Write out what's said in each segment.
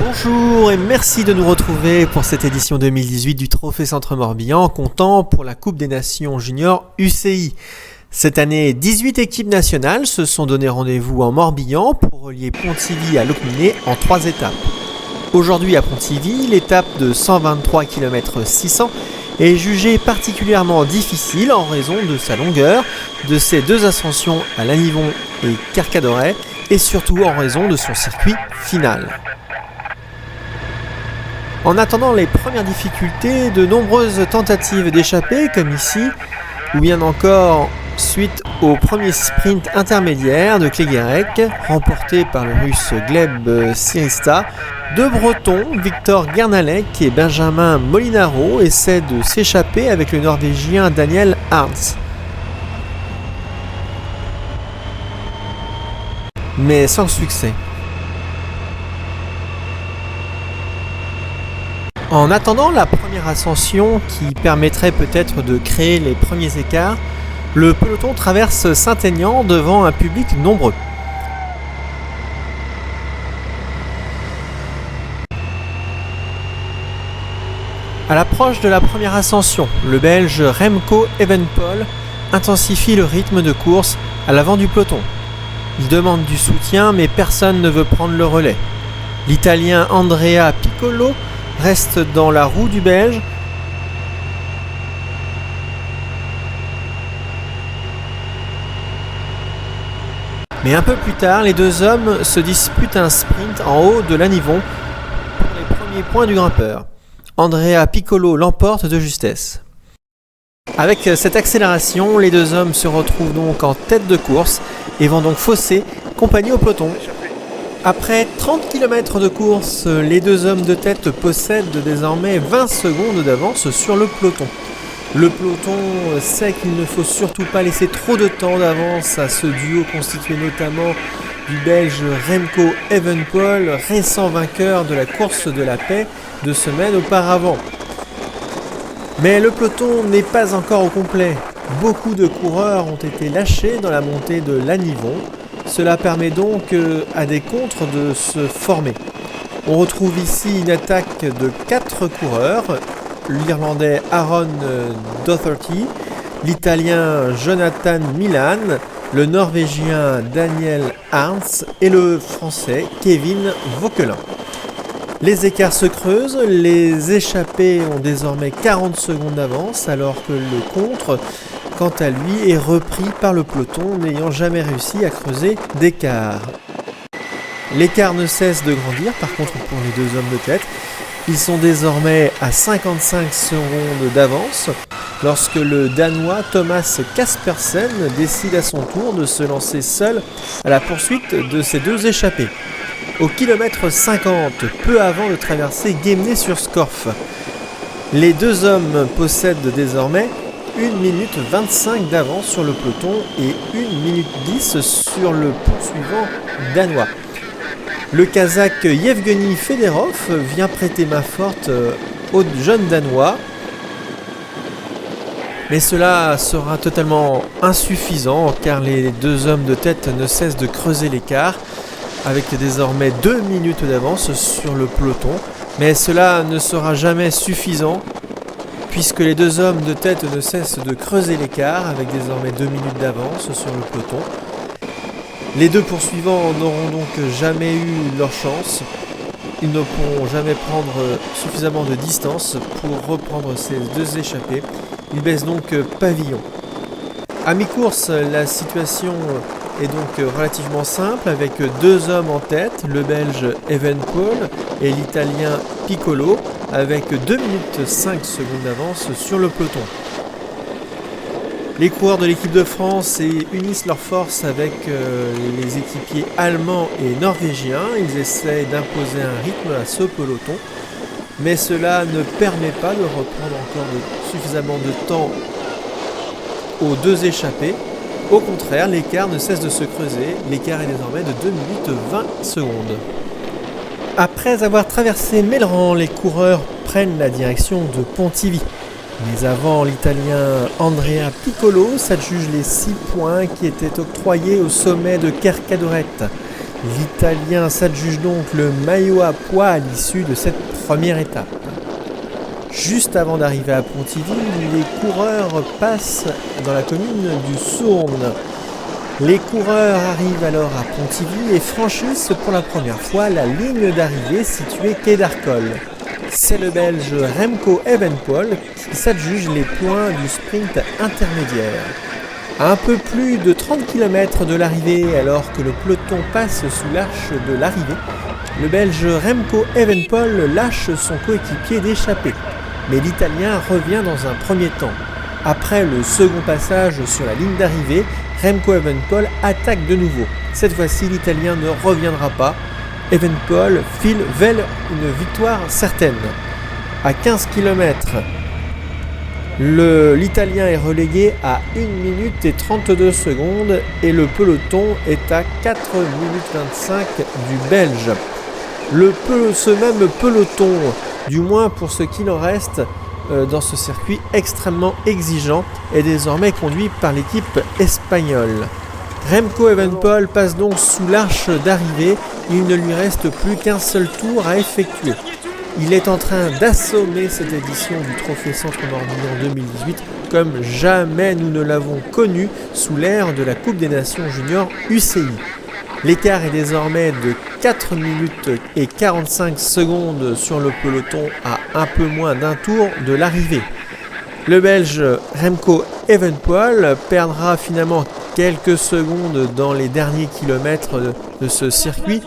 Bonjour et merci de nous retrouver pour cette édition 2018 du Trophée Centre Morbihan, comptant pour la Coupe des Nations Juniors UCI. Cette année, 18 équipes nationales se sont donné rendez-vous en Morbihan pour relier Pontivy à Locminé en 3 étapes. Aujourd'hui à Pontivy, l'étape de 123 km 600 est jugée particulièrement difficile en raison de sa longueur, de ses 2 ascensions à Lannion et Carcadoret et surtout en raison de son circuit final. En attendant les premières difficultés, de nombreuses tentatives d'échapper comme ici, ou bien encore suite au premier sprint intermédiaire de Cléguérec, remporté par le russe Gleb Sirista, 2 Bretons, Victor Gernalek et Benjamin Molinaro, essaient de s'échapper avec le Norvégien Daniel Arndt. Mais sans succès. En attendant la première ascension qui permettrait peut-être de créer les premiers écarts, le peloton traverse Saint-Aignan devant un public nombreux. À l'approche de la première ascension, le Belge Remco Evenepoel intensifie le rythme de course à l'avant du peloton. Il demande du soutien mais personne ne veut prendre le relais. L'Italien Andrea Piccolo reste dans la roue du Belge. Mais un peu plus tard, les 2 hommes se disputent un sprint en haut de Lannion pour les premiers points du grimpeur. Andrea Piccolo l'emporte de justesse. Avec cette accélération, les 2 hommes se retrouvent donc en tête de course et vont donc fausser compagnie au peloton. Après 30 km de course, les 2 hommes de tête possèdent désormais 20 secondes d'avance sur le peloton. Le peloton sait qu'il ne faut surtout pas laisser trop de temps d'avance à ce duo constitué notamment du Belge Remco Evenepoel, récent vainqueur de la course de la paix 2 semaines auparavant. Mais le peloton n'est pas encore au complet. Beaucoup de coureurs ont été lâchés dans la montée de Lannion. Cela permet donc à des contres de se former. On retrouve ici une attaque de 4 coureurs, l'Irlandais Aaron Doherty, l'Italien Jonathan Milan, le Norvégien Daniel Arndt et le Français Kevin Vauquelin. Les écarts se creusent, les échappés ont désormais 40 secondes d'avance alors que le contre, quant à lui, est repris par le peloton n'ayant jamais réussi à creuser d'écart. L'écart ne cesse de grandir par contre pour les 2 hommes de tête. Ils sont désormais à 55 secondes d'avance lorsque le Danois Thomas Kaspersen décide à son tour de se lancer seul à la poursuite de ses 2 échappés. Au kilomètre 50, peu avant de traverser Guémené-sur-Scorff. Les 2 hommes possèdent désormais 1 minute 25 d'avance sur le peloton et 1 minute 10 sur le poursuivant danois. Le Kazakh Yevgeny Federov vient prêter main forte au jeune danois. Mais cela sera totalement insuffisant car les 2 hommes de tête ne cessent de creuser l'écart avec désormais 2 minutes d'avance sur le peloton. Mais cela ne sera jamais suffisant puisque les 2 hommes de tête ne cessent de creuser l'écart avec désormais 2 minutes d'avance sur le peloton. Les 2 poursuivants n'auront donc jamais eu leur chance. Ils ne pourront jamais prendre suffisamment de distance pour reprendre ces 2 échappés. Ils baissent donc pavillon. À mi-course, la situation est donc relativement simple avec 2 hommes en tête, le Belge Evenepoel et l'Italien Piccolo, avec 2 minutes 5 secondes d'avance sur le peloton. Les coureurs de l'équipe de France unissent leurs forces avec les équipiers allemands et norvégiens. Ils essaient d'imposer un rythme à ce peloton, mais cela ne permet pas de reprendre encore suffisamment de temps aux 2 échappés. Au contraire, l'écart ne cesse de se creuser. L'écart est désormais de 2 minutes 20 secondes. Après avoir traversé Melleran, les coureurs prennent la direction de Pontivy. Mais avant, l'Italien Andrea Piccolo s'adjuge les 6 points qui étaient octroyés au sommet de Carcadoret. L'Italien s'adjuge donc le maillot à pois à l'issue de cette première étape. Juste avant d'arriver à Pontivy, les coureurs passent dans la commune du Sourne. Les coureurs arrivent alors à Pontivy et franchissent pour la première fois la ligne d'arrivée située quai d'Arcole. C'est le Belge Remco Evenepoel qui s'adjuge les points du sprint intermédiaire. À un peu plus de 30 km de l'arrivée, alors que le peloton passe sous l'arche de l'arrivée, le Belge Remco Evenepoel lâche son coéquipier d'échappée. Mais l'Italien revient dans un premier temps. Après le second passage sur la ligne d'arrivée, Remco Evenepoel attaque de nouveau. Cette fois-ci, l'Italien ne reviendra pas. Evenepoel file vers une victoire certaine. À 15 km, l'Italien est relégué à 1 minute et 32 secondes et le peloton est à 4 minutes 25 du Belge. Ce même peloton, du moins pour ce qu'il en reste dans ce circuit extrêmement exigeant, est désormais conduit par l'équipe espagnole. Remco Evenepoel passe donc sous l'arche d'arrivée, il ne lui reste plus qu'un seul tour à effectuer. Il est en train d'assommer cette édition du Trophée Centre-Morbihan 2018 comme jamais nous ne l'avons connu sous l'ère de la Coupe des Nations Juniors UCI. L'écart est désormais de 4 minutes et 45 secondes sur le peloton à un peu moins d'un tour de l'arrivée. Le Belge Remco Evenepoel perdra finalement quelques secondes dans les derniers kilomètres de ce circuit.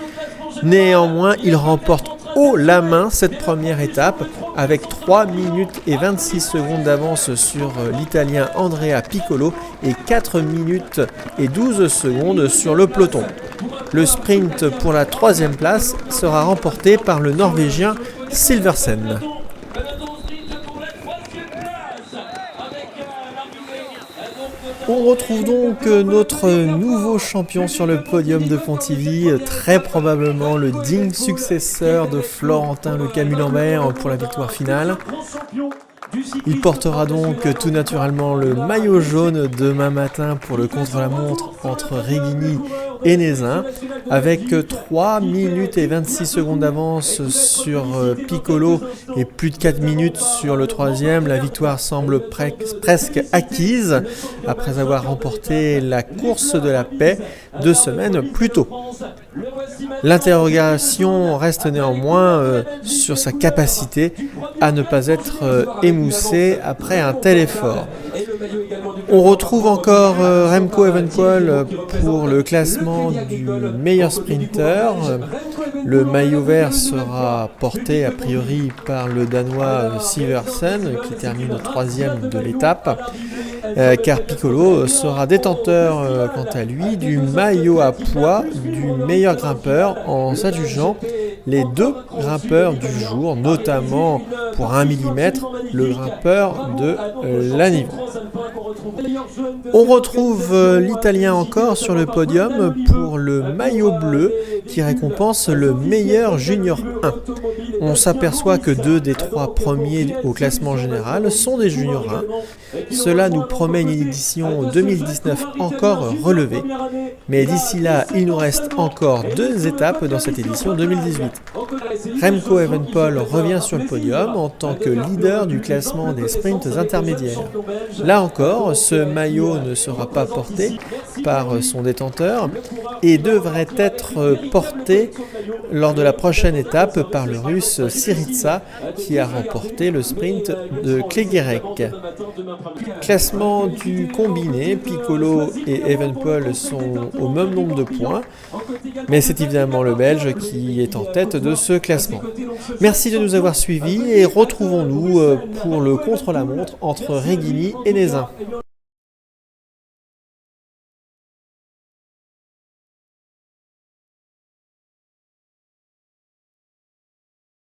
Néanmoins, il remporte haut la main cette première étape avec 3 minutes et 26 secondes d'avance sur l'Italien Andrea Piccolo et 4 minutes et 12 secondes sur le peloton. Le sprint pour la 3e place sera remporté par le Norvégien Silversen. On retrouve donc notre nouveau champion sur le podium de Pontivy, très probablement le digne successeur de Florentin Le Camus-Lambert pour la victoire finale. Il portera donc tout naturellement le maillot jaune demain matin pour le contre-la-montre entre Reghini et Nézin, avec 3 minutes et 26 secondes d'avance sur Piccolo et plus de 4 minutes sur le 3e. La victoire semble presque acquise après avoir remporté la course de la paix 2 semaines plus tôt. L'interrogation reste néanmoins sur sa capacité à ne pas être émoussé après un tel effort. On retrouve encore Remco Evenepoel pour le classement du meilleur sprinter. Le maillot vert sera porté a priori par le Danois Siversen qui termine au 3e de l'étape, car Piccolo sera détenteur quant à lui du maillot à pois du meilleur grimpeur en s'adjugeant les 2 grimpeurs du jour, notamment pour 1 mm, le grimpeur de Lannivan. On retrouve l'Italien encore sur le podium pour le maillot bleu qui récompense le meilleur junior 1. On s'aperçoit que 2 des 3 premiers au classement général sont des juniors 1. Cela nous promet une édition 2019 encore relevée. Mais d'ici là, il nous reste encore 2 étapes dans cette édition 2018. Remco Evenepoel revient sur le podium en tant que leader du classement des sprints intermédiaires. Là encore, ce maillot ne sera pas porté par son détenteur et devrait être porté lors de la prochaine étape par le Russe Syriza qui a remporté le sprint de Kléguérec. Classement du combiné, Piccolo et Evenepoel sont au même nombre de points, mais c'est évidemment le Belge qui est en tête de ce classement. Merci de nous avoir suivis et retrouvons-nous pour le contre-la-montre entre Reghini et Nézin.